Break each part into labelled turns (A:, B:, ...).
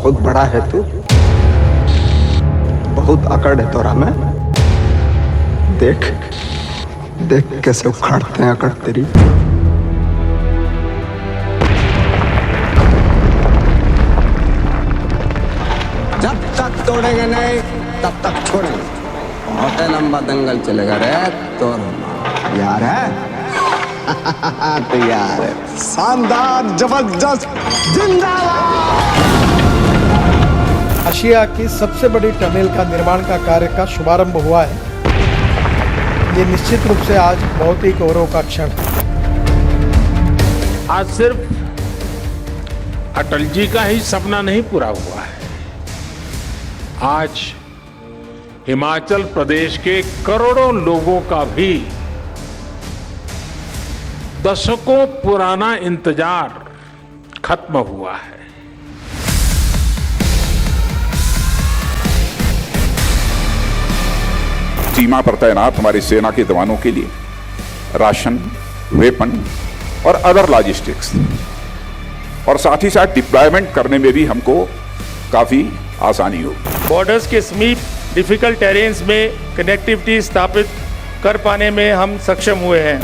A: बहुत बड़ा है तू, बहुत अकड़ है तोरा में। देख देख कैसे उखाड़ते हैं अकड़ तेरी।
B: जब तक तोड़ेंगे नहीं तब तक छोड़ेंगे। बहुत लंबा दंगल चलेगा रे। तो यार है तैयार है। शानदार, जबरदस्त, जिंदाबाद।
C: एशिया की सबसे बड़ी टनल का निर्माण का कार्य का शुभारंभ हुआ है। ये निश्चित रूप से आज बहुत ही गौरव का क्षण है।
D: आज सिर्फ अटल जी का ही सपना नहीं पूरा हुआ है, आज हिमाचल प्रदेश के करोड़ों लोगों का भी दशकों पुराना इंतजार खत्म हुआ है।
E: सीमा पर तैनात हमारी सेना के जवानों के लिए राशन, वेपन और अदर लॉजिस्टिक्स और साथ ही साथ डिप्लॉयमेंट करने में भी हमको काफी आसानी हो।
F: बॉर्डर्स के समीप डिफिकल्ट टेरेन्स में कनेक्टिविटी स्थापित कर पाने में हम सक्षम हुए हैं।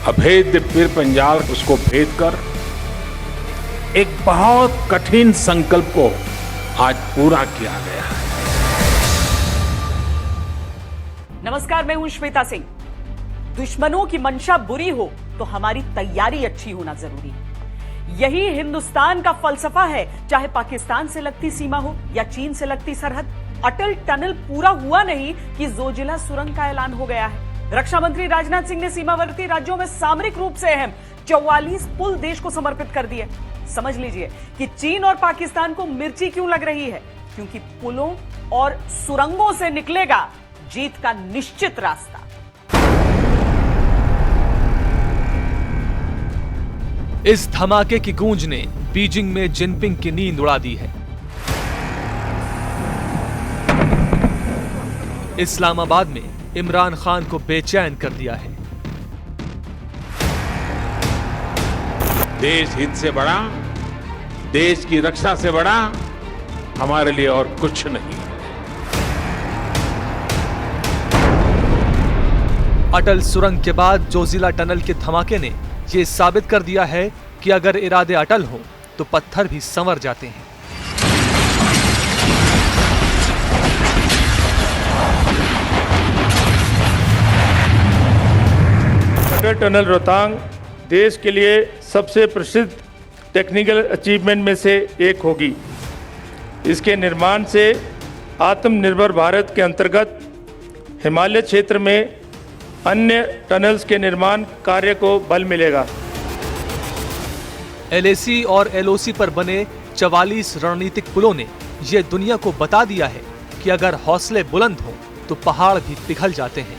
D: अभेद्य पीर पंजाल उसको भेद कर एक बहुत कठिन संकल्प को आज पूरा किया गया है।
G: नमस्कार, मैं हूं श्वेता सिंह। दुश्मनों की मंशा बुरी हो तो हमारी तैयारी अच्छी होना जरूरी है। यही हिंदुस्तान का फलसफा है, चाहे पाकिस्तान से लगती सीमा हो या चीन से लगती सरहद। अटल टनल पूरा हुआ नहीं कि जोजिला सुरंग का ऐलान हो गया है। रक्षा मंत्री राजनाथ सिंह ने सीमावर्ती राज्यों में सामरिक रूप से अहम 44 पुल देश को समर्पित कर दिए। समझ लीजिए कि चीन और पाकिस्तान को मिर्ची क्यों लग रही है, क्योंकि पुलों और सुरंगों से निकलेगा जीत का निश्चित रास्ता।
H: इस धमाके की गूंज ने बीजिंग में जिनपिंग की नींद उड़ा दी है। इस्लामाबाद में इमरान खान को बेचैन कर दिया है।
D: देश हित से बड़ा, देश की रक्षा से बड़ा हमारे लिए और कुछ नहीं है।
H: अटल सुरंग के बाद जोजिला टनल के धमाके ने यह साबित कर दिया है कि अगर इरादे अटल हो तो पत्थर भी संवर जाते हैं।
F: अटल टनल रोहतांग देश के लिए सबसे प्रसिद्ध टेक्निकल अचीवमेंट में से एक होगी। इसके निर्माण से आत्मनिर्भर भारत के अंतर्गत हिमालय क्षेत्र में अन्य टनल्स के निर्माण कार्य को बल मिलेगा।
H: एलएसी और एलओसी पर बने 44 रणनीतिक पुलों ने यह दुनिया को बता दिया है कि अगर हौसले बुलंद हों तो पहाड़ भी पिघल जाते हैं।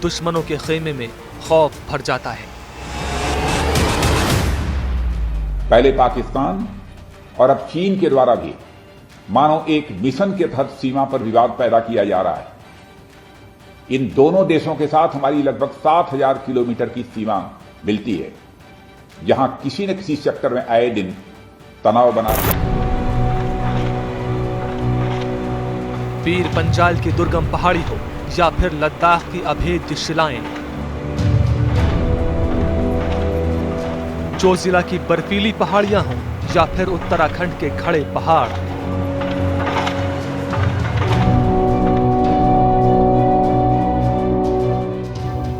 H: दुश्मनों के खेमे में खौफ भर जाता है।
E: पहले पाकिस्तान और अब चीन के द्वारा भी मानो एक मिशन के तहत सीमा पर विवाद पैदा किया जा रहा है। इन दोनों देशों के साथ हमारी लगभग 7000 किलोमीटर की सीमा मिलती है, जहां किसी न किसी सेक्टर में आए दिन तनाव बना।
H: पीर पंजाल की दुर्गम पहाड़ी हो या फिर लद्दाख की अभेद्य शिलाएं, जोजिला की बर्फीली पहाड़ियां हों या फिर उत्तराखंड के खड़े पहाड़,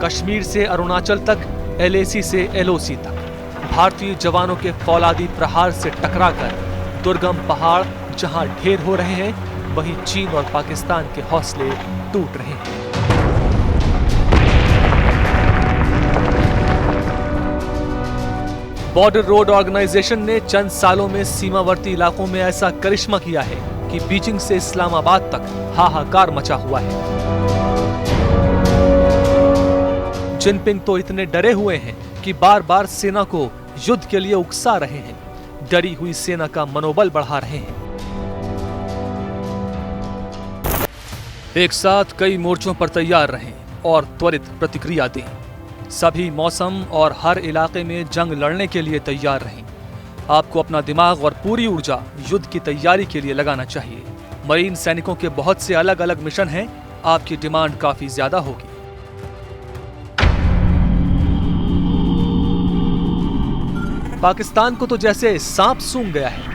H: कश्मीर से अरुणाचल तक, एलएसी से एलओसी तक, भारतीय जवानों के फौलादी प्रहार से टकराकर दुर्गम पहाड़ जहां ढेर हो रहे हैं, वहीं चीन और पाकिस्तान के हौसले टूट रहे हैं। बॉर्डर रोड ऑर्गेनाइजेशन ने चंद सालों में सीमावर्ती इलाकों में ऐसा करिश्मा किया है कि बीजिंग से इस्लामाबाद तक हाहाकार मचा हुआ है। जिनपिंग तो इतने डरे हुए हैं कि बार बार सेना को युद्ध के लिए उकसा रहे हैं, डरी हुई सेना का मनोबल बढ़ा रहे हैं। एक साथ कई मोर्चों पर तैयार रहें और त्वरित प्रतिक्रिया दें। सभी मौसम और हर इलाके में जंग लड़ने के लिए तैयार रहें। आपको अपना दिमाग और पूरी ऊर्जा युद्ध की तैयारी के लिए लगाना चाहिए। मरीन सैनिकों के बहुत से अलग अलग मिशन हैं, आपकी डिमांड काफी ज्यादा होगी। पाकिस्तान को तो जैसे सांप सूंघ गया है।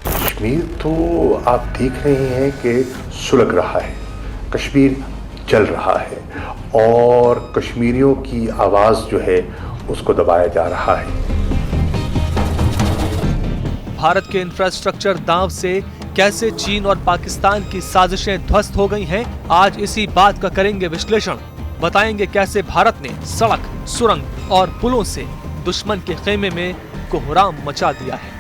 I: कश्मीर तो आप देख रहे हैं कि सुलग रहा है, कश्मीर जल रहा है और कश्मीरियों की आवाज जो है उसको दबाया जा रहा है।
H: भारत के इंफ्रास्ट्रक्चर दांव से कैसे चीन और पाकिस्तान की साजिशें ध्वस्त हो गई हैं, आज इसी बात का करेंगे विश्लेषण। बताएंगे कैसे भारत ने सड़क, सुरंग और पुलों से दुश्मन के खेमे में कोहराम मचा दिया है।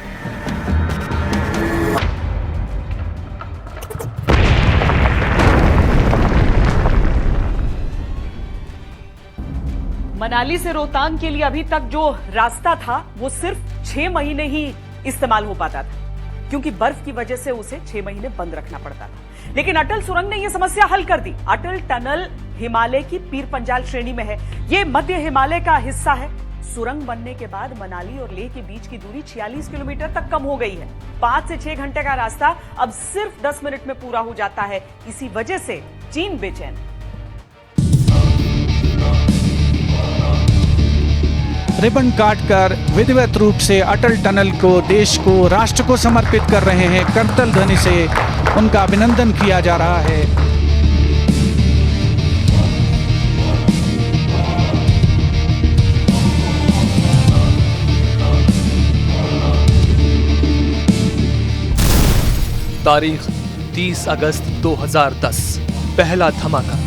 G: मनाली से रोहतांग के लिए अभी तक जो रास्ता था वो सिर्फ 6 महीने ही इस्तेमाल हो पाता था, क्योंकि बर्फ की वजह से उसे 6 महीने बंद रखना पड़ता था। लेकिन अटल सुरंग ने यह समस्या हल कर दी। अटल टनल हिमालय की पीर पंजाल श्रेणी में है। ये मध्य हिमालय का हिस्सा है। सुरंग बनने के बाद मनाली और लेह के बीच की दूरी 46 किलोमीटर तक कम हो गई है। 5 से 6 घंटे का रास्ता अब सिर्फ 10 मिनट में पूरा हो जाता है। इसी वजह से चीन बेचैन।
J: रिबन काटकर विधिवत रूप से अटल टनल को, देश को, राष्ट्र को समर्पित कर रहे हैं। करतल ध्वनि से उनका अभिनंदन किया जा रहा है।
H: तारीख 30 अगस्त 2010, पहला धमाका।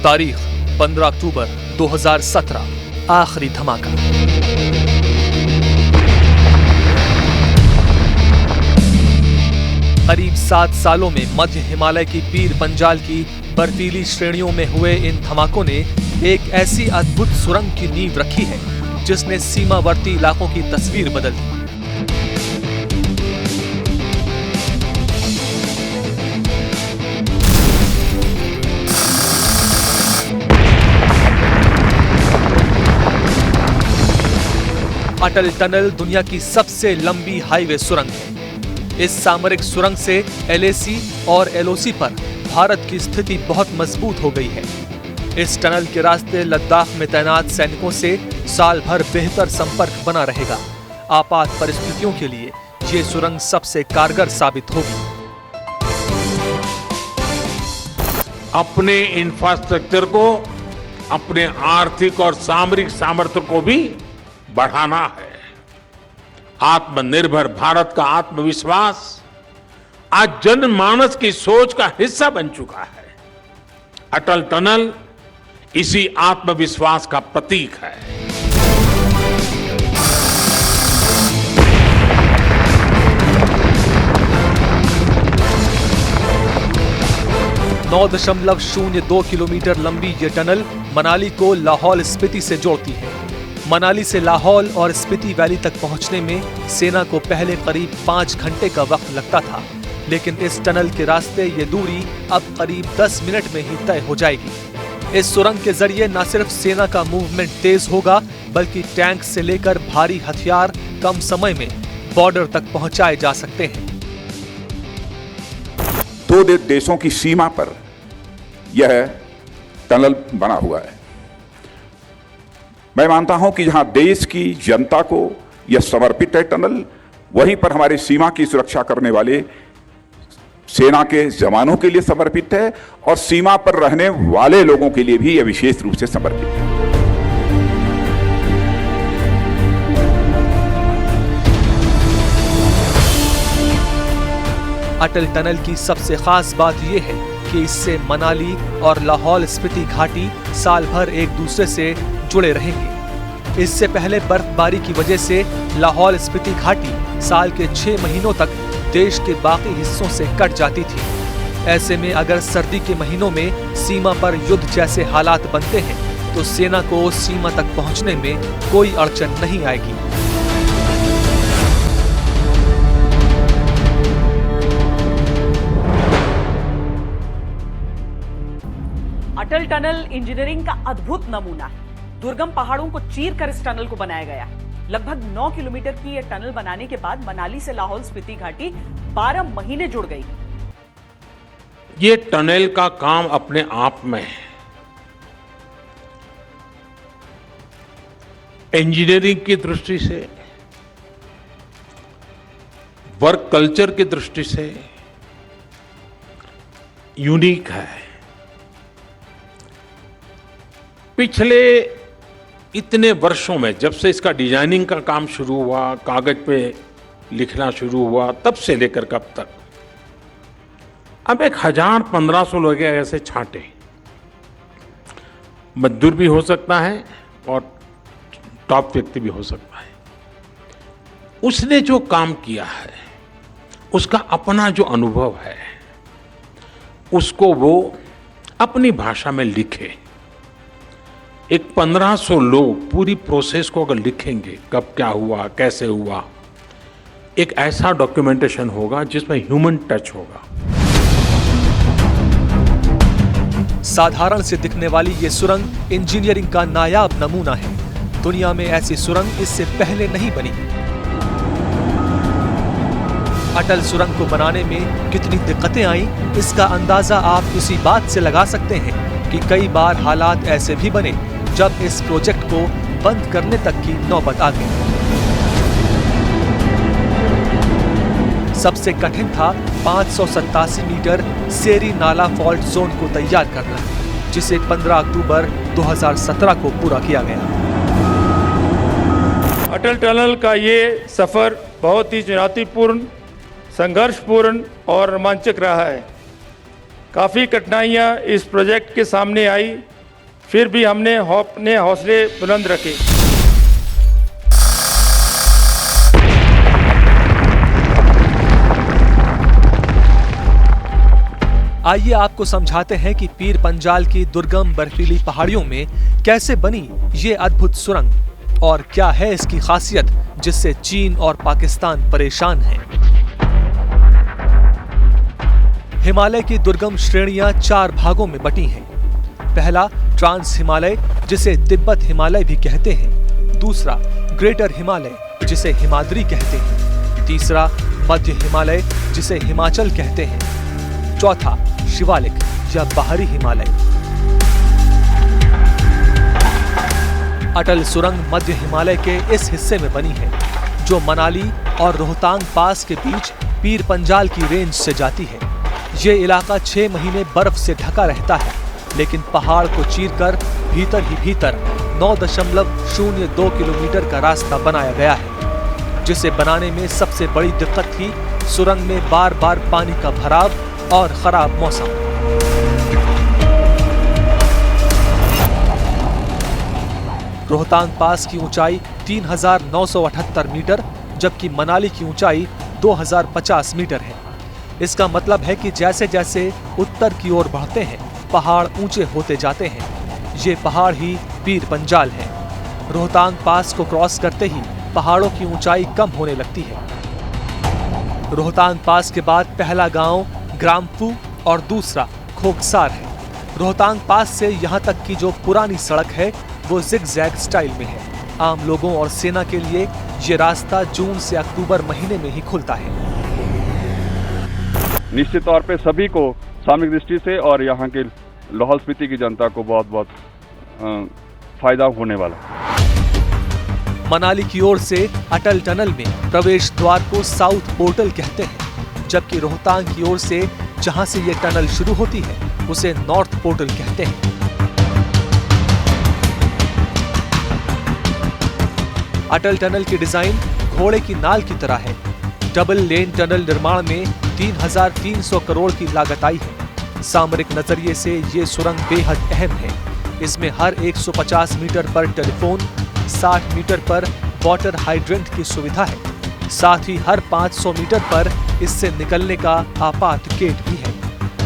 H: तारीख 15 अक्टूबर 2017, आखिरी धमाका। करीब 7 सालों में मध्य हिमालय की पीर पंजाल की बर्फीली श्रेणियों में हुए इन धमाकों ने एक ऐसी अद्भुत सुरंग की नींव रखी है जिसने सीमावर्ती इलाकों की तस्वीर बदल दी। अटल टनल दुनिया की सबसे लंबी हाईवे सुरंग है। इस सामरिक सुरंग से LAC और LOC पर भारत की स्थिति बहुत मजबूत हो गई है। इस टनल के रास्ते लद्दाख में तैनात सैनिकों से साल भर बेहतर संपर्क बना रहेगा। आपात परिस्थितियों के लिए ये सुरंग सबसे कारगर साबित होगी।
D: अपने इंफ्रास्ट्रक्चर को, अपने आर्थिक और सामरिक सामर्थ्य को भी बढ़ाना है। आत्मनिर्भर भारत का आत्मविश्वास आज जनमानस की सोच का हिस्सा बन चुका है। अटल टनल इसी आत्मविश्वास का प्रतीक है।
H: नौ 9.02 किलोमीटर लंबी ये टनल मनाली को लाहौल स्पीति से जोड़ती है। मनाली से लाहौल और स्पीति वैली तक पहुंचने में सेना को पहले करीब 5 घंटे का वक्त लगता था, लेकिन इस टनल के रास्ते ये दूरी अब करीब 10 मिनट में ही तय हो जाएगी। इस सुरंग के जरिए न सिर्फ सेना का मूवमेंट तेज होगा, बल्कि टैंक से लेकर भारी हथियार कम समय में बॉर्डर तक पहुंचाए जा सकते हैं।
E: दो देशों की सीमा पर यह टनल बना हुआ है। मैं मानता हूं कि जहां देश की जनता को यह समर्पित है टनल, वहीं पर हमारी सीमा की सुरक्षा करने वाले सेना के जवानों के लिए समर्पित है और सीमा पर रहने वाले लोगों के लिए भी यह विशेष रूप से समर्पित है।
H: अटल टनल की सबसे खास बात यह है कि इससे मनाली और लाहौल स्पीति घाटी साल भर एक दूसरे से जुड़े रहेंगे। इससे पहले बर्फबारी की वजह से लाहौल स्पीति घाटी साल के 6 महीनों तक देश के बाकी हिस्सों से कट जाती थी। ऐसे में अगर सर्दी के महीनों में सीमा पर युद्ध जैसे हालात बनते हैं तो सेना को सीमा तक पहुंचने में कोई अड़चन नहीं आएगी।
G: अटल टनल इंजीनियरिंग का अद्भुत नमूना है। दुर्गम पहाड़ों को चीरकर इस टनल को बनाया गया। लगभग 9 किलोमीटर की यह टनल बनाने के बाद मनाली से लाहौल स्पीति घाटी 12 महीने जुड़ गई।
D: ये टनल का काम अपने आप में इंजीनियरिंग की दृष्टि से, वर्क कल्चर की दृष्टि से यूनिक है। पिछले इतने वर्षों में, जब से इसका डिजाइनिंग का काम शुरू हुआ, कागज पे लिखना शुरू हुआ, तब से लेकर कब तक, अब 1000-1500 लोग ऐसे छांटे। मजदूर भी हो सकता है और टॉप व्यक्ति भी हो सकता है। उसने जो काम किया है, उसका अपना जो अनुभव है, उसको वो अपनी भाषा में लिखे। एक 1500 लोग पूरी प्रोसेस को अगर लिखेंगे, कब क्या हुआ, कैसे हुआ, एक ऐसा डॉक्यूमेंटेशन होगा जिसमें ह्यूमन टच होगा।
H: साधारण से दिखने वाली ये सुरंग इंजीनियरिंग का नायाब नमूना है। दुनिया में ऐसी सुरंग इससे पहले नहीं बनी। अटल सुरंग को बनाने में कितनी दिक्कतें आईं, इसका अंदाजा आप इसी बात से लगा सकते हैं कि कई बार हालात ऐसे भी बने जब इस प्रोजेक्ट को बंद करने तक की नौबत आ गई। सबसे कठिन था 587 मीटर सेरी नाला फॉल्ट जोन को तैयार करना, जिसे 15 अक्टूबर 2017 को पूरा किया गया।
F: अटल टनल का ये सफर बहुत ही चुनौतीपूर्ण, संघर्षपूर्ण और रोमांचक रहा है। काफ़ी कठिनाइयाँ इस प्रोजेक्ट के सामने आई, फिर भी हमने अपने हौसले बुलंद रखे।
H: आइए आपको समझाते हैं कि पीर पंजाल की दुर्गम बर्फीली पहाड़ियों में कैसे बनी ये अद्भुत सुरंग और क्या है इसकी खासियत जिससे चीन और पाकिस्तान परेशान हैं। हिमालय की दुर्गम श्रेणियां 4 भागों में बटी हैं। पहला ट्रांस हिमालय, जिसे तिब्बत हिमालय भी कहते हैं। दूसरा ग्रेटर हिमालय, जिसे हिमाद्री कहते हैं। तीसरा मध्य हिमालय, जिसे हिमाचल कहते हैं। चौथा शिवालिक या बाहरी हिमालय। अटल सुरंग मध्य हिमालय के इस हिस्से में बनी है जो मनाली और रोहतांग पास के बीच पीर पंजाल की रेंज से जाती है। ये इलाका 6 महीने बर्फ से ढका रहता है, लेकिन पहाड़ को चीरकर भीतर ही भीतर 9.02 किलोमीटर का रास्ता बनाया गया है, जिसे बनाने में सबसे बड़ी दिक्कत थी सुरंग में बार बार पानी का भराव और खराब मौसम। रोहतांग पास की ऊंचाई 3978 मीटर, जबकि मनाली की ऊंचाई 2050 मीटर है। इसका मतलब है कि जैसे जैसे उत्तर की ओर बढ़ते हैं, पहाड़ ऊंचे होते जाते हैं। ये पहाड़ ही पीर पंजाल है। रोहतांग पास को क्रॉस करते ही पहाड़ों की ऊंचाई कम होने लगती है। रोहतांग पास के बाद पहला गांव ग्रामफू और दूसरा खोकसार है। रोहतांग पास से यहाँ तक की जो पुरानी सड़क है वो जिग-जैग स्टाइल में है। आम लोगों और सेना के लिए ये रास्ता जून से अक्टूबर महीने में ही खुलता है।
K: निश्चित तौर पे सभी को सामरिक दृष्टि से और यहाँ के लाहौल स्पीति की जनता को बहुत बहुत फायदा होने वाला।
H: मनाली की ओर से अटल टनल में प्रवेश द्वार को साउथ पोर्टल कहते हैं, जबकि रोहतांग की ओर से जहां से ये टनल शुरू होती है उसे नॉर्थ पोर्टल कहते हैं। अटल टनल की डिजाइन घोड़े की नाल की तरह है। डबल लेन टनल निर्माण में 3300 करोड़ की लागत आई है। सामरिक नजरिए से ये सुरंग बेहद अहम है। इसमें हर 150 मीटर पर टेलीफोन, 60 मीटर पर वाटर हाइड्रेंट की सुविधा है। साथ ही हर 500 मीटर पर इससे निकलने का आपात गेट भी है।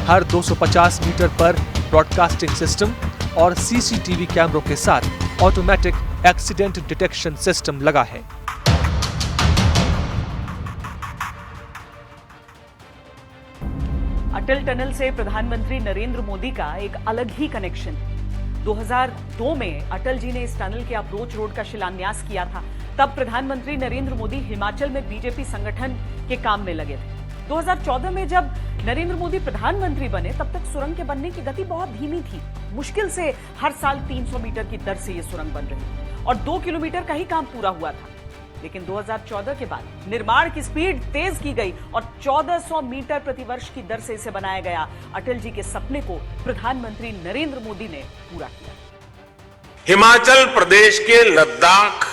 H: हर 250 मीटर पर ब्रॉडकास्टिंग सिस्टम और सीसीटीवी कैमरों के साथ ऑटोमेटिक एक्सीडेंट डिटेक्शन सिस्टम लगा है।
G: अटल टनल से प्रधानमंत्री नरेंद्र मोदी का एक अलग ही कनेक्शन। 2002 में अटल जी ने इस टनल के अप्रोच रोड का शिलान्यास किया था। तब प्रधानमंत्री नरेंद्र मोदी हिमाचल में बीजेपी संगठन के काम में लगे थे। 2014 में जब नरेंद्र मोदी प्रधानमंत्री बने तब तक सुरंग के बनने की गति बहुत धीमी थी। मुश्किल से हर साल 300 मीटर की दर से ये सुरंग बन रही और 2 किलोमीटर का ही काम पूरा हुआ था। लेकिन 2014 के बाद निर्माण की स्पीड तेज की गई और 1400 मीटर प्रतिवर्ष की दर से इसे बनाया गया। अटल जी के सपने को प्रधानमंत्री नरेंद्र मोदी ने पूरा किया।
D: हिमाचल प्रदेश के लद्दाख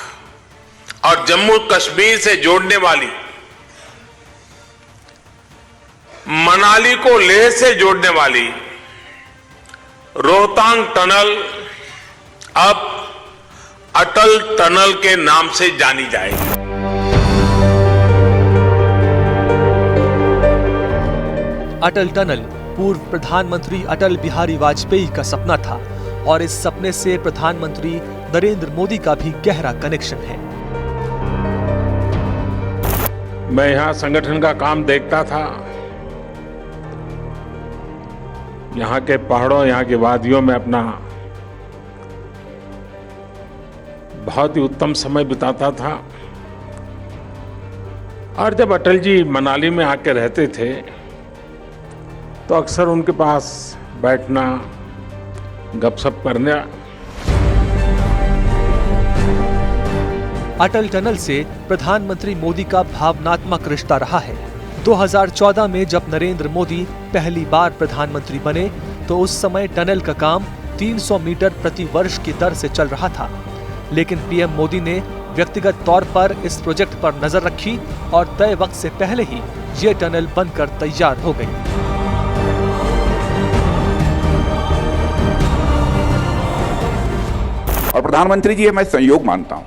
D: और जम्मू कश्मीर से जोड़ने वाली, मनाली को लेह से जोड़ने वाली रोहतांग टनल अब अटल टनल के नाम से जानी जाएगी।
H: अटल टनल पूर्व प्रधानमंत्री अटल बिहारी वाजपेयी का सपना था और इस सपने से प्रधानमंत्री नरेंद्र मोदी का भी गहरा कनेक्शन है।
D: मैं यहां संगठन का काम देखता था। यहाँ के पहाड़ों, यहाँ की वादियों में अपना बहुत ही उत्तम समय बिताता था। और जब अटल जी मनाली में आके रहते थे तो अक्सर उनके पास बैठना, गपशप करना।
H: अटल टनल से प्रधानमंत्री मोदी का भावनात्मक रिश्ता रहा है। 2014 में जब नरेंद्र मोदी पहली बार प्रधानमंत्री बने तो उस समय टनल का काम 300 मीटर प्रति वर्ष की दर से चल रहा था। लेकिन पीएम मोदी ने व्यक्तिगत तौर पर इस प्रोजेक्ट पर नजर रखी और तय वक्त से पहले ही ये टनल बनकर तैयार हो गई।
E: और प्रधानमंत्री जी, मैं संयोग मानता हूं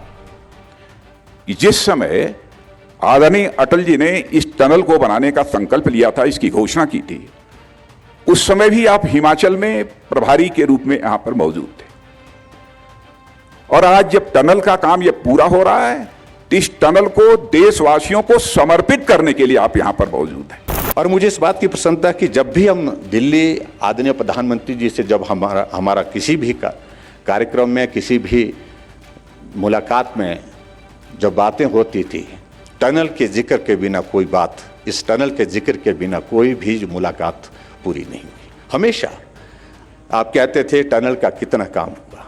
E: कि जिस समय आदरणीय अटल जी ने इस टनल को बनाने का संकल्प लिया था, इसकी घोषणा की थी, उस समय भी आप हिमाचल में प्रभारी के रूप में यहां पर मौजूद थे। और आज जब टनल का काम यह पूरा हो रहा है तो इस टनल को देशवासियों को समर्पित करने के लिए आप यहां पर मौजूद हैं।
I: और मुझे इस बात की प्रसन्नता है कि जब भी हम दिल्ली आदरणीय प्रधानमंत्री जी से जब हमारा किसी भी कार्यक्रम में, किसी भी मुलाकात में जब बातें होती थी, टनल के जिक्र के बिना कोई बात, इस टनल के जिक्र के बिना कोई भी मुलाकात पूरी नहीं हुई। हमेशा आप कहते थे टनल का कितना काम हुआ,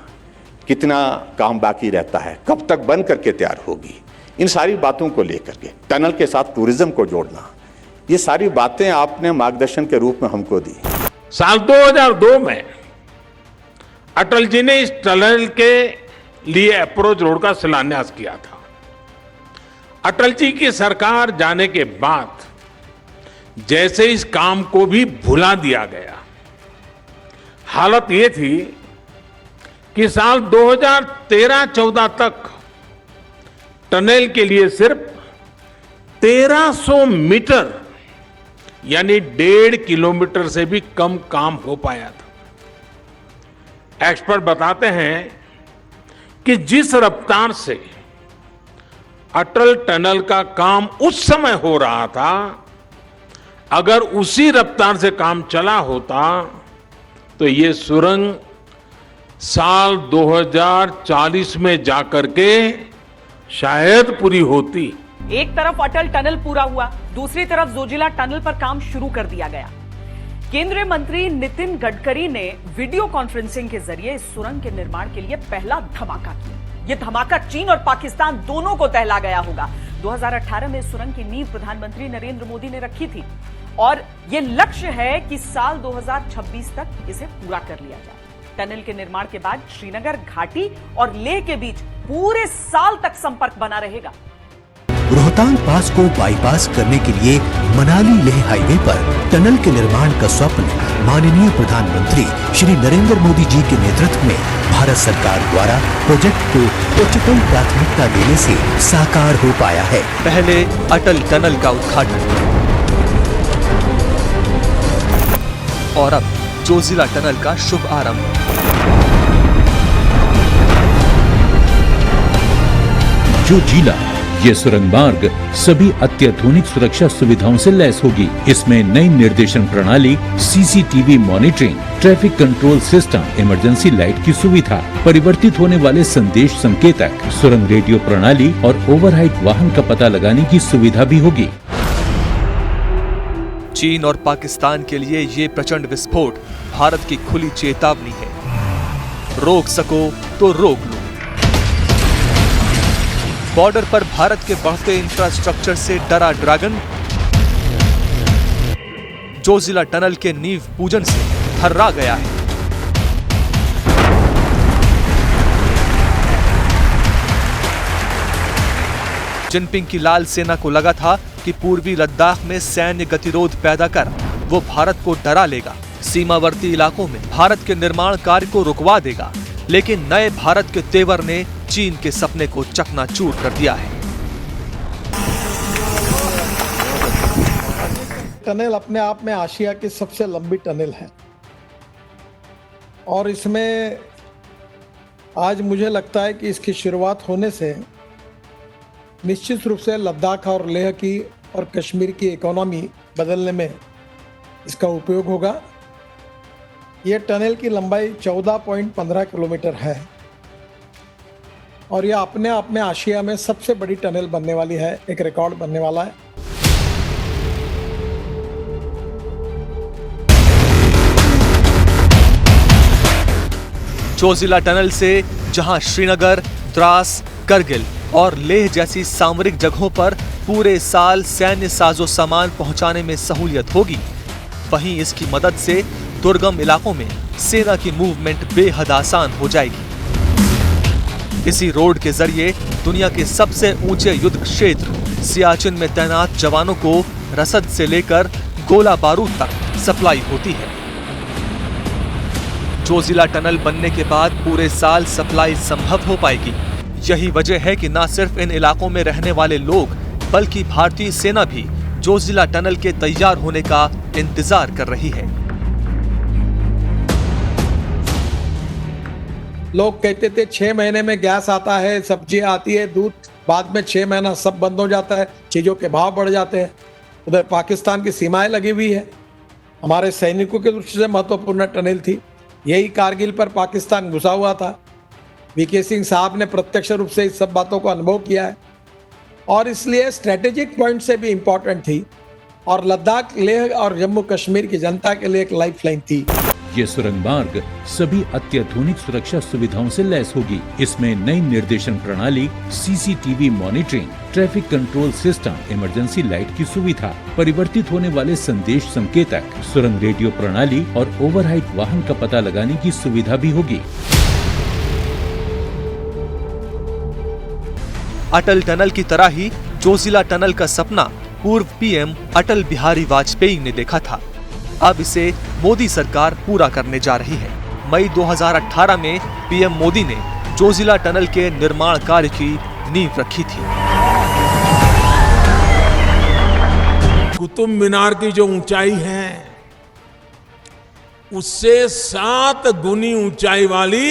I: कितना काम बाकी रहता है, कब तक बन करके तैयार होगी। इन सारी बातों को लेकर के टनल के साथ टूरिज्म को जोड़ना, ये सारी बातें आपने मार्गदर्शन के रूप में हमको दी।
D: साल 2002 में अटल जी ने इस टनल के लिए अप्रोच रोड का शिलान्यास किया था। अटल जी की सरकार जाने के बाद जैसे इस काम को भी भुला दिया गया। हालत ये थी कि साल 2013-14 तक टनल के लिए सिर्फ 1300 मीटर यानी 1.5 किलोमीटर से भी कम काम हो पाया था। एक्सपर्ट बताते हैं कि जिस रफ्तार से अटल टनल का काम उस समय हो रहा था, अगर उसी रफ्तार से काम चला होता तो ये सुरंग साल 2040 में जाकर के शायद पूरी होती।
G: एक तरफ अटल टनल पूरा हुआ, दूसरी तरफ जोजिला टनल पर काम शुरू कर दिया गया। केंद्रीय मंत्री नितिन गडकरी ने वीडियो कॉन्फ्रेंसिंग के जरिए इस सुरंग के निर्माण के लिए पहला धमाका किया। यह धमाका चीन और पाकिस्तान दोनों को दहला गया होगा। 2018 में सुरंग की नींव प्रधानमंत्री नरेंद्र मोदी ने रखी थी और यह लक्ष्य है कि साल 2026 तक इसे पूरा कर लिया जाए। टनल के निर्माण के बाद श्रीनगर घाटी और लेह के बीच पूरे साल तक संपर्क बना रहेगा।
L: रोहतांग पास को बाईपास करने के लिए मनाली लेह हाईवे पर टनल के निर्माण का स्वप्न माननीय प्रधानमंत्री श्री नरेंद्र मोदी जी के नेतृत्व में भारत सरकार द्वारा प्रोजेक्ट को उच्चतम प्राथमिकता देने से साकार हो पाया है।
H: पहले अटल टनल का उद्घाटन और अब जोजिला टनल का शुभ आरंभ।
L: जोजिला। ये सुरंग मार्ग सभी अत्याधुनिक सुरक्षा सुविधाओं से लैस होगी। इसमें नई निर्देशन प्रणाली, CCTV monitoring, traffic control system, emergency light की सुविधा, परिवर्तित होने वाले संदेश संकेतक, सुरंग रेडियो प्रणाली और ओवरहाइट वाहन का पता लगाने की सुविधा भी होगी।
H: चीन और पाकिस्तान के लिए ये प्रचंड विस्फोट भारत की खुली चेतावनी है। रोक सको तो रोक लो। बॉर्डर पर भारत के बढ़ते इंफ्रास्ट्रक्चर से डरा ड्रैगन। जोजिला टनल के नींव पूजन से थर्रा गया है। जिनपिंग की लाल सेना को लगा था कि पूर्वी लद्दाख में सैन्य गतिरोध पैदा कर वो भारत को डरा लेगा, सीमावर्ती इलाकों में भारत के निर्माण कार्य को रुकवा देगा। लेकिन नए भारत के तेवर ने चीन के सपने को चकनाचूर कर दिया है।
C: टनल अपने आप में आशिया की सबसे लंबी टनल है और इसमें आज मुझे लगता है कि इसकी शुरुआत होने से निश्चित रूप से लद्दाख और लेह की और कश्मीर की इकोनॉमी बदलने में इसका उपयोग होगा। ये टनल की लंबाई 14.15 किलोमीटर है और यह अपने आप में आशिया में सबसे बड़ी टनल बनने वाली है, एक रिकॉर्ड बनने वाला है।
H: जोजिला टनल से जहां श्रीनगर, द्रास, करगिल और लेह जैसी सामरिक जगहों पर पूरे साल सैन्य साजो सामान पहुंचाने में सहूलियत होगी, वहीं इसकी मदद से दुर्गम इलाकों में सेना की मूवमेंट बेहद आसान हो जाएगी। इसी रोड के जरिए दुनिया के सबसे ऊंचे युद्ध क्षेत्र सियाचिन में तैनात जवानों को रसद से लेकर गोला बारूद तक सप्लाई होती है। जोजिला टनल बनने के बाद पूरे साल सप्लाई संभव हो पाएगी। यही वजह है कि न सिर्फ इन इलाकों में रहने वाले लोग बल्कि भारतीय सेना भी जोजिला टनल के तैयार होने का इंतजार कर रही है।
C: लोग कहते थे 6 महीने में गैस आता है, सब्जी आती है, दूध, बाद में 6 महीना सब बंद हो जाता है, चीजों के भाव बढ़ जाते हैं। उधर पाकिस्तान की सीमाएं लगी हुई है, हमारे सैनिकों की दृष्टि से महत्वपूर्ण टनल थी। यही कारगिल पर पाकिस्तान घुसा हुआ था। वीके सिंह साहब ने प्रत्यक्ष रूप से इस सब बातों को अनुभव किया है और इसलिए स्ट्रेटेजिक पॉइंट से भी इम्पोर्टेंट थी और लद्दाख, लेह और जम्मू कश्मीर की जनता के लिए एक लाइफलाइन थी।
L: ये सुरंग मार्ग सभी अत्याधुनिक सुरक्षा सुविधाओं से लैस होगी। इसमें नई निर्देशन प्रणाली, CCTV monitoring, traffic control system, emergency light की सुविधा, परिवर्तित होने वाले संदेश संकेतक, सुरंग रेडियो प्रणाली और ओवरहाइट वाहन का पता लगाने की सुविधा भी होगी।
H: अटल टनल की तरह ही जोजिला टनल का सपना पूर्व पीएम अटल बिहारी वाजपेयी ने देखा था। अब इसे मोदी सरकार पूरा करने जा रही है। मई 2018 में पीएम मोदी ने जोजिला टनल के निर्माण कार्य की नींव रखी थी।
D: कुतुब मीनार की जो ऊंचाई है उससे 7 गुनी ऊंचाई वाली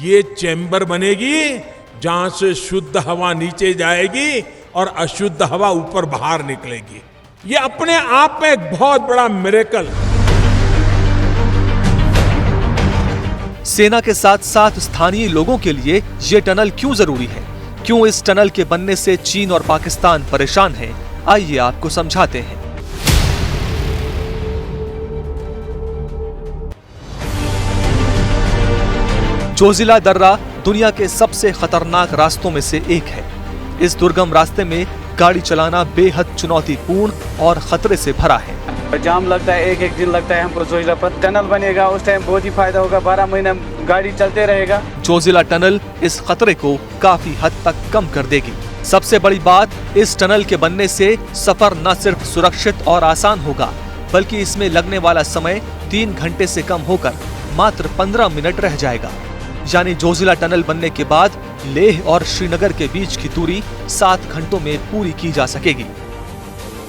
D: ये चैम्बर बनेगी जहां से शुद्ध हवा नीचे जाएगी और अशुद्ध हवा ऊपर बाहर निकलेगी। ये अपने आप में एक बहुत बड़ा मिरेकल।
H: सेना के साथ साथ स्थानीय लोगों के लिए ये टनल क्यों जरूरी है? क्यों इस टनल के बनने से चीन और पाकिस्तान परेशान हैं? आइए आपको समझाते हैं। जोजिला दर्रा दुनिया के सबसे खतरनाक रास्तों में से एक है। इस दुर्गम रास्ते में गाड़ी चलाना बेहद चुनौतीपूर्ण और खतरे से भरा है।
M: जाम लगता है, एक दिन लगता है हमको। जोजिला पर टनल बनेगा उस टाइम बहुत ही फायदा होगा, 12 महीने गाड़ी चलते रहेगा।
H: जोजिला टनल इस खतरे को काफी हद तक कम कर देगी। सबसे बड़ी बात, इस टनल के बनने से सफर न सिर्फ सुरक्षित और आसान होगा बल्कि इसमें लगने वाला समय 3 घंटे से कम होकर मात्र 15 मिनट रह जाएगा। यानी जोजिला टनल बनने के बाद लेह और श्रीनगर के बीच की दूरी 7 घंटों में पूरी की जा सकेगी।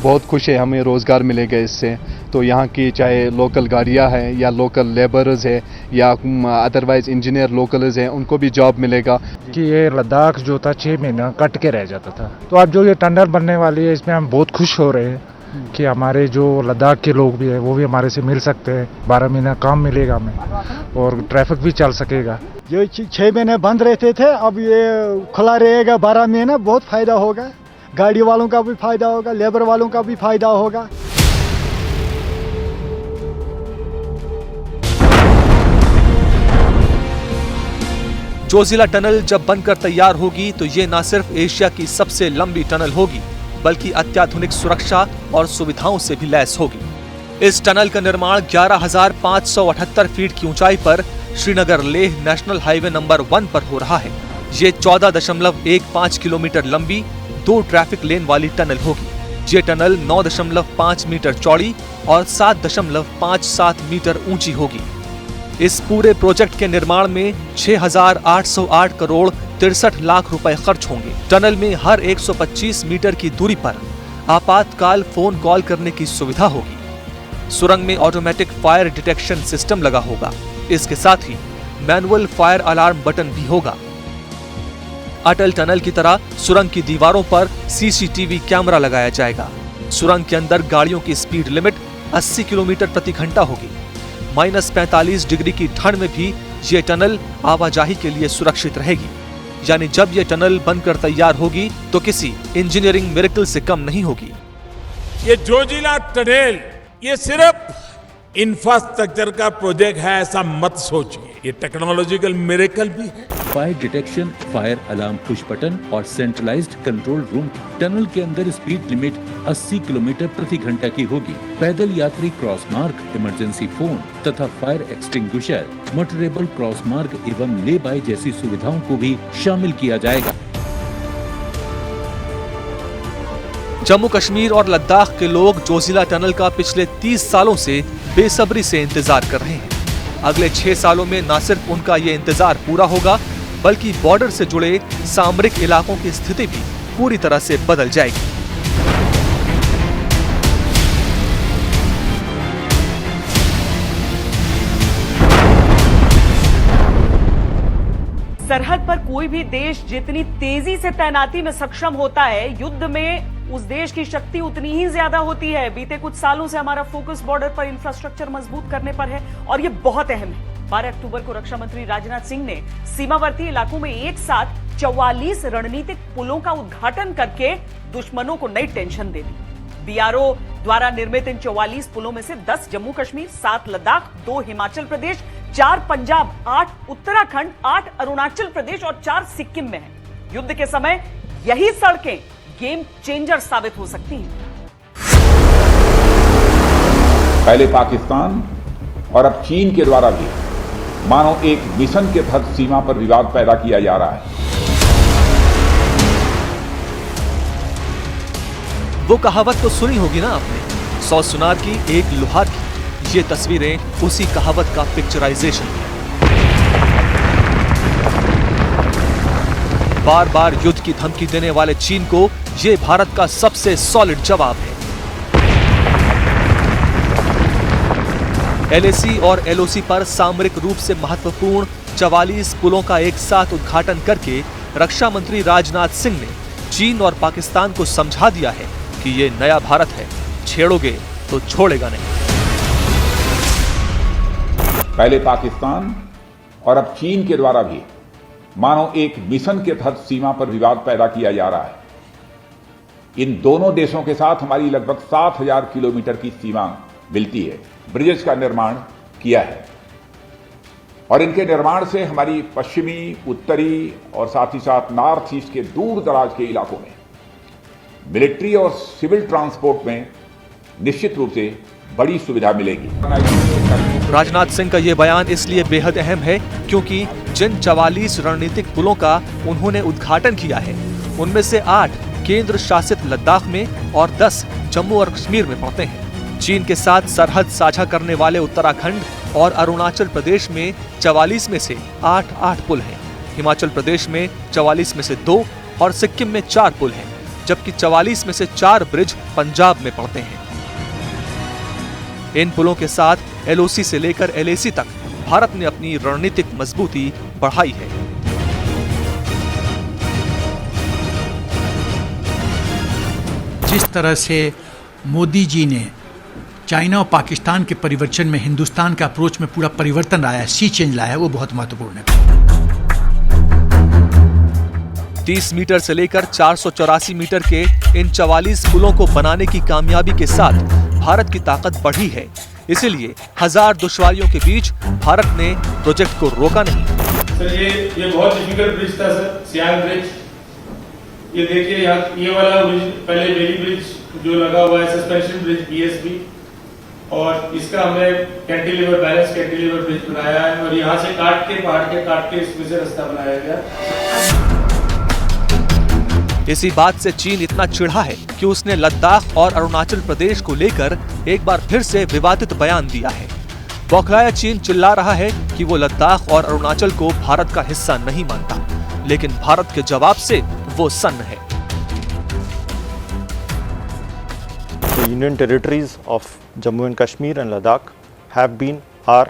N: बहुत खुश है, हमें रोजगार मिलेगा इससे, तो यहाँ की चाहे लोकल गाड़ियाँ हैं या लोकल लेबरर्स है या अदरवाइज इंजीनियर लोकल्स हैं, उनको भी जॉब मिलेगा।
O: कि ये लद्दाख जो था 6 महीना कट के रह जाता था, तो अब जो ये टनल बनने वाली है इसमें हम बहुत खुश हो रहे हैं कि हमारे जो लद्दाख के लोग भी हैं वो भी हमारे से मिल सकते हैं। 12 महीना काम मिलेगा हमें और ट्रैफिक भी चल सकेगा।
P: जो 6 महीने बंद रहते थे अब ये खुला रहेगा 12 महीना, बहुत फायदा होगा। गाड़ी वालों का भी फायदा होगा, लेबर वालों का भी फायदा होगा।
H: जोजिला टनल जब बनकर तैयार होगी तो ये न सिर्फ एशिया की सबसे लंबी टनल होगी बल्कि अत्याधुनिक सुरक्षा और सुविधाओं से भी लैस होगी। इस टनल का निर्माण 11,578 फीट की ऊंचाई पर Srinagar Leh national highway number 1 पर हो रहा है। ये 14.15 किलोमीटर लंबी 2 ट्रैफिक लेन वाली टनल होगी। ये टनल 9.5 मीटर चौड़ी और 7.57 मीटर ऊंची होगी। इस पूरे प्रोजेक्ट के निर्माण में 6,808 करोड़ 63 लाख रुपए खर्च होंगे। टनल में हर 125 मीटर की दूरी पर आपातकाल फोन कॉल करने की सुविधा होगी। सुरंग में ऑटोमेटिक फायर डिटेक्शन सिस्टम लगा होगा। इसके साथ ही मैनुअल फायर अलार्म बटन भी होगा। अटल टनल की तरह सुरंग की दीवारों पर सीसीटीवी कैमरा लगाया जाएगा। सुरंग के अंदर गाड़ियों की स्पीड लिमिट 80 किलोमीटर प्रति घंटा होगी। -45 डिग्री की ठंड में भी ये टनल आवाजाही के लिए सुरक्षित रहेगी। यानी जब ये टनल बनकर तैयार होगी तो किसी इंजीनियरिंग मिरेकल से कम नहीं होगी।
D: ये जोजिला टनल ये सिर्फ इंफ्रास्ट्रक्चर का प्रोजेक्ट है ऐसा मत सोचिए, ये टेक्नोलॉजिकल मिरेकल भी है।
Q: Fire detection, fire alarm push button और सेंट्रलाइज्ड कंट्रोल रूम। टनल के अंदर स्पीड लिमिट 80 किलोमीटर प्रति घंटा की होगी। पैदल यात्री क्रॉस मार्ग, इमरजेंसी फोन तथा फायर एक्सटिंग्विशर, मोटरेबल क्रॉस मार्ग एवं ले बाय जैसी सुविधाओं को भी शामिल किया जाएगा।
H: जम्मू कश्मीर और लद्दाख के लोग जोजिला टनल का पिछले 30 सालों से बेसब्री से इंतजार कर रहे हैं। अगले 6 सालों में न सिर्फ उनका ये इंतजार पूरा होगा बल्कि बॉर्डर से जुड़े सामरिक इलाकों की स्थिति भी पूरी तरह से बदल जाएगी।
G: सरहद पर कोई भी देश जितनी तेजी से तैनाती में सक्षम होता है, युद्ध में उस देश की शक्ति उतनी ही ज्यादा होती है। बीते कुछ सालों से हमारा फोकस बॉर्डर पर इंफ्रास्ट्रक्चर मजबूत करने पर है और ये बहुत अहम है। 12 अक्टूबर को रक्षा मंत्री राजनाथ सिंह ने सीमावर्ती इलाकों में एक साथ 44 रणनीतिक पुलों का उद्घाटन करके दुश्मनों को नई टेंशन दे दी। बीआरओ द्वारा निर्मित इन 44 पुलों में से 10 जम्मू कश्मीर, 7 लद्दाख, 2 हिमाचल प्रदेश, 4 पंजाब, 8 उत्तराखंड, 8 अरुणाचल प्रदेश और 4 सिक्किम में है। युद्ध के समय यही सड़कें गेम चेंजर साबित हो सकती हैं।
E: पहले पाकिस्तान और अब चीन के द्वारा भी मानो एक मिशन के तहत सीमा पर विवाद पैदा किया जा रहा है।
H: वो कहावत तो सुनी होगी ना आपने, 100 सुनार की एक लुहार की। ये तस्वीरें उसी कहावत का पिक्चराइजेशन है। बार बार युद्ध की धमकी देने वाले चीन को ये भारत का सबसे सॉलिड जवाब है। एलएसी और एलओसी पर सामरिक रूप से महत्वपूर्ण 44 पुलों का एक साथ उद्घाटन करके रक्षा मंत्री राजनाथ सिंह ने चीन और पाकिस्तान को समझा दिया है कि ये नया भारत है, छेड़ोगे तो छोड़ेगा नहीं।
E: पहले पाकिस्तान और अब चीन के द्वारा भी मानो एक मिशन के तहत सीमा पर विवाद पैदा किया जा रहा है। इन दोनों देशों के साथ हमारी लगभग 7,000 किलोमीटर की सीमा मिलती है। ब्रिजेस का निर्माण किया है और इनके निर्माण से हमारी पश्चिमी, उत्तरी और साथ ही साथ नॉर्थ ईस्ट के दूर दराज के इलाकों में मिलिट्री और सिविल ट्रांसपोर्ट में निश्चित रूप से बड़ी सुविधा मिलेगी।
H: राजनाथ सिंह का ये बयान इसलिए बेहद अहम है क्योंकि जिन 44 रणनीतिक पुलों का उन्होंने उद्घाटन किया है उनमें से 8 केंद्र शासित लद्दाख में और 10 जम्मू और कश्मीर में पड़ते हैं। चीन के साथ सरहद साझा करने वाले उत्तराखंड और अरुणाचल प्रदेश में 44 में से 8 पुल हैं। हिमाचल प्रदेश में 44 में से 2 और सिक्किम में 4 पुल हैं, जबकि 44 में से 4 ब्रिज पंजाब में पड़ते हैं। इन पुलों के साथ एलओसी से लेकर एलएसी तक भारत ने अपनी रणनीतिक मजबूती बढ़ाई है।
L: जिस तरह से मोदी जी ने चाइना और पाकिस्तान के परिवर्तन में हिंदुस्तान के अप्रोच में पूरा परिवर्तन लाया है, सी चेंज लाया है, वो बहुत महत्वपूर्ण है।
H: 30 मीटर से लेकर 484 मीटर के इन 44 पुलों को बनाने की कामयाबी के साथ भारत की ताकत बढ़ी है। इसीलिए हजार दुश्वारियों के बीच भारत ने प्रोजेक्ट को रोका नहीं।
F: सर ये बहुत डिफिकल्ट ब्रिज था सर, सियांग ब्रिज। ये देखिए यहाँ ये वाला ब्रिज, पहले बेली ब्रिज जो लगा हुआ है, सस्पेंशन ब्रिज बीएसबी, और इसका हमने कैंटिलीवर, बैलेंस कैंटिलीवर ब्रिज बनाया है, और यहाँ से काट के पहाड़ के काट के इसमें से रास्ता बनाया गया।
H: इसी बात से चीन इतना चिढ़ा है कि उसने लद्दाख और अरुणाचल प्रदेश को लेकर एक बार फिर से विवादित बयान दिया है। बौखलाया चीन चिल्ला रहा है कि वो लद्दाख और अरुणाचल को भारत का हिस्सा नहीं मानता, लेकिन भारत के जवाब से वो सन्न है।
R: The Union territories of Jammu and Kashmir and Ladakh have been, are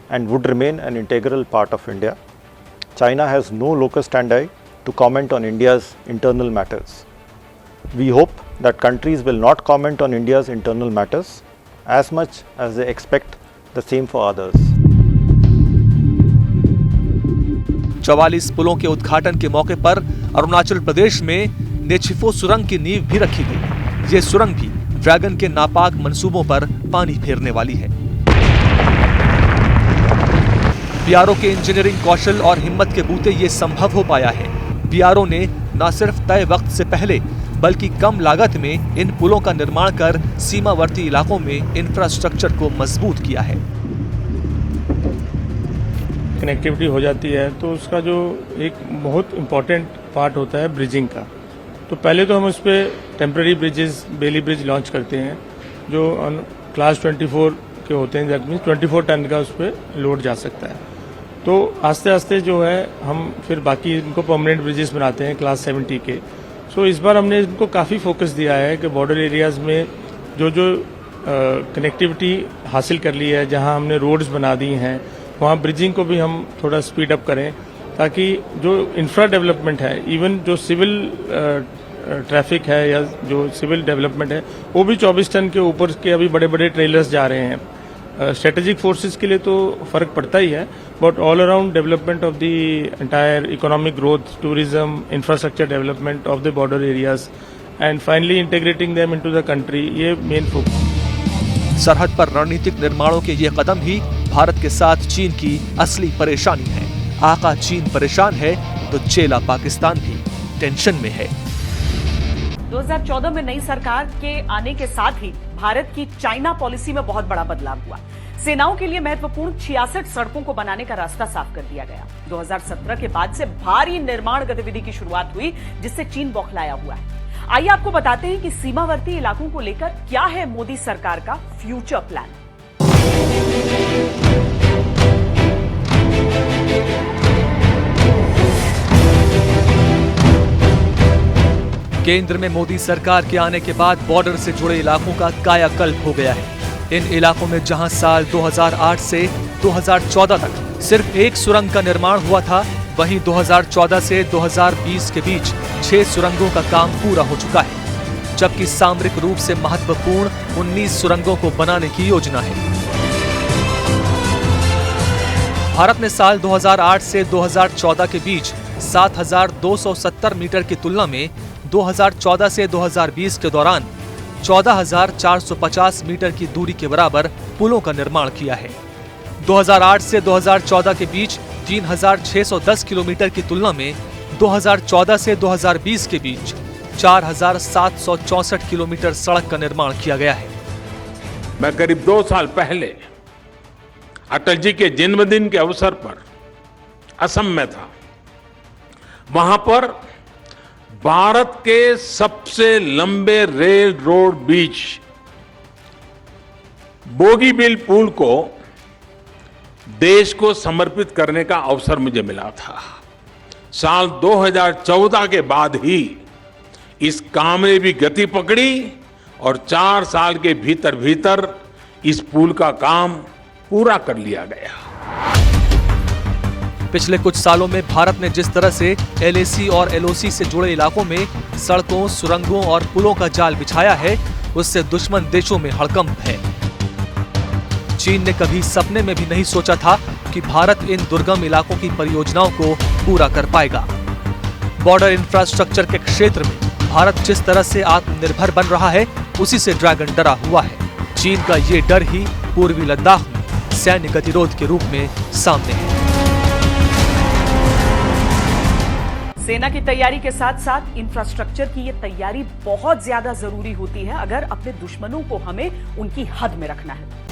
R: and would remain an integral part of India. China has no locus standi to comment on India's internal matters. We hope that countries will not comment on India's internal matters as much as they expect the same for others.
H: 44 पुलों के उद्घाटन के मौके पर अरुणाचल प्रदेश में नेचिफो सुरंग की नींव भी रखी गई। ये सुरंग भी ड्रैगन के नापाक मंसूबों पर पानी फेरने वाली है। बीआरओ के इंजीनियरिंग कौशल और हिम्मत के बूते ये संभव हो पाया है। बीआरओ ने न सिर्फ तय वक्त से पहले बल्कि कम लागत में इन पुलों का निर्माण कर सीमावर्ती इलाकों में इंफ्रास्ट्रक्चर को मजबूत किया है।
F: कनेक्टिविटी हो जाती है तो उसका जो एक बहुत इम्पोर्टेंट पार्ट होता है ब्रिजिंग का। तो पहले तो हम उस पर temporary bridges, bailey bridge launch करते हैं जो क्लास 24 के होते हैं, दैट मीन्स 24 टन का उस पर लोड जा सकता है। तो आस्ते आस्ते जो है हम फिर बाकी इनको परमानेंट ब्रिजेस बनाते हैं क्लास 70 के। सो इस बार हमने इनको काफ़ी फोकस दिया है कि बॉर्डर एरियाज़ में जो कनेक्टिविटी हासिल कर ली है, जहां हमने रोड्स बना दी हैं, वहां ब्रिजिंग को भी हम थोड़ा स्पीड अप करें ताकि जो इंफ्रा डेवलपमेंट है, इवन जो सिविल ट्रैफिक है या जो सिविल डेवलपमेंट है, वो भी 24 टन के ऊपर के अभी बड़े बड़े ट्रेलर्स जा रहे हैं। स्ट्रेटेजिक फोर्सेस के लिए तो फर्क पड़ता ही है, but all around development of the entire economic growth, tourism, infrastructure development of the border areas and finally integrating them into the country, ये मेन फोकस।
H: सरहद पर रणनीतिक निर्माणों के ये कदम ही भारत के साथ चीन की असली परेशानी है। आका चीन परेशान है तो चेला पाकिस्तान भी टेंशन में है।
G: 2014 में नई सरकार के आने के साथ ही भारत की चाइना पॉलिसी में बहुत बड़ा बदलाव हुआ। सेनाओं के लिए महत्वपूर्ण 66 सड़कों को बनाने का रास्ता साफ कर दिया गया। 2017 के बाद से भारी निर्माण गतिविधि की शुरुआत हुई, जिससे चीन बौखलाया हुआ है। आइए आपको बताते हैं कि सीमावर्ती इलाकों को लेकर क्या है मोदी सरकार का फ्यूचर प्लान।
H: केंद्र में मोदी सरकार के आने के बाद बॉर्डर से जुड़े इलाकों का कायाकल्प हो गया है। इन इलाकों में जहां साल 2008 से 2014 तक सिर्फ एक सुरंग का निर्माण हुआ था, वहीं 2014 से 2020 के बीच 6 सुरंगों का काम पूरा हो चुका है, जबकि सामरिक रूप से महत्वपूर्ण 19 सुरंगों को बनाने की योजना है। भारत ने साल 2008 से 2014 के बीच 7,270 मीटर की तुलना में 2014 से 2020 के दौरान 14,450 मीटर की दूरी के बराबर पुलों का निर्माण किया है। 2008 से 2014 के बीच 3,610 किलोमीटर की तुलना में 2014 से 2020 के बीच 4,764 किलोमीटर सड़क का निर्माण किया गया है।
D: मैं करीब 2 साल पहले अटल जी के जन्मदिन के अवसर पर असम में था। वहां पर भारत के सबसे लंबे रेल रोड ब्रिज बोगीबील पुल को देश को समर्पित करने का अवसर मुझे मिला था। साल 2014 के बाद ही इस काम ने भी गति पकड़ी और 4 साल के भीतर भीतर इस पुल का काम पूरा कर लिया गया।
H: पिछले कुछ सालों में भारत ने जिस तरह से LAC और LOC से जुड़े इलाकों में सड़कों, सुरंगों और पुलों का जाल बिछाया है, उससे दुश्मन देशों में हड़कंप है। चीन ने कभी सपने में भी नहीं सोचा था कि भारत इन दुर्गम इलाकों की परियोजनाओं को पूरा कर पाएगा। बॉर्डर इंफ्रास्ट्रक्चर के क्षेत्र में भारत जिस तरह से आत्मनिर्भर बन रहा है, उसी से ड्रैगन डरा हुआ है। चीन का ये डर ही पूर्वी लद्दाख में सैन्य गतिरोध के रूप में सामने है।
G: सेना की तैयारी के साथ साथ इंफ्रास्ट्रक्चर की ये तैयारी बहुत ज्यादा जरूरी होती है अगर अपने दुश्मनों को हमें उनकी हद में रखना है।